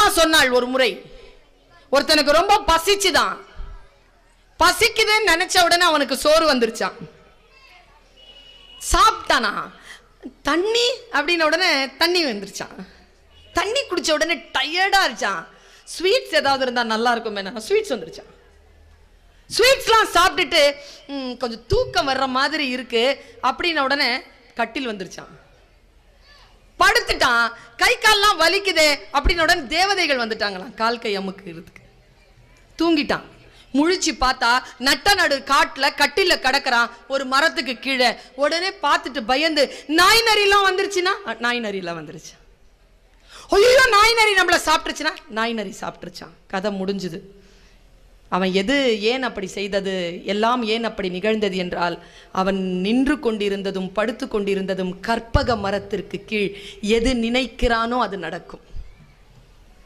அம்மா சொன்னாள் ஒரு முறை, ஒருத்தனுக்கு ரொம்ப பசிச்சுதான், பசிக்குதுன்னு நினைச்ச உடனே அவனுக்கு சோறு வந்துருச்சான். சாப்பிட்டானா, தண்ணி அப்படின்ன உடனே தண்ணி வந்துருச்சான். தண்ணி குடிச்ச உடனே டயர்டா இருச்சான். ஸ்வீட்ஸ் ஏதாவது இருந்தா நல்லா இருக்கும், ஸ்வீட்ஸ் வந்துருச்சான். ஸ்வீட்ஸ்லாம் சாப்பிட்டுட்டு கொஞ்சம் தூக்கம் வர்ற மாதிரி இருக்கு அப்படின்ன உடனே கட்டில் வந்துருச்சான். படுத்துட்டான், கை கால்லாம் வலிக்குதே அப்படின்ன உடனே தேவதைகள் வந்துட்டாங்களாம் கால் கை அமுக்குறதுக்கு. தூங்கிட்டான். முழிச்சு பார்த்தா நட்ட நடு காட்டுல கட்டில கிடக்குறான், ஒரு மரத்துக்கு கீழே. உடனே பார்த்துட்டு பயந்து, நாய் நரிலாம் வந்துருச்சுன்னா, நாய் நரிலாம் வந்துருச்சு. ஐயோ நாய் நரி நம்மள சாப்பிட்டுருச்சுன்னா, நாய் நரி சாப்பிட்டுருச்சான். கதை முடிஞ்சுது. அவன் எது ஏன் அப்படி செய்தது, எல்லாம் ஏன் அப்படி நிகழ்ந்தது என்றால், அவன் நின்று கொண்டிருந்ததும் படுத்து கொண்டிருந்ததும் கற்பக மரத்திற்கு கீழ் எது நினைக்கிறானோ அது நடக்கும்.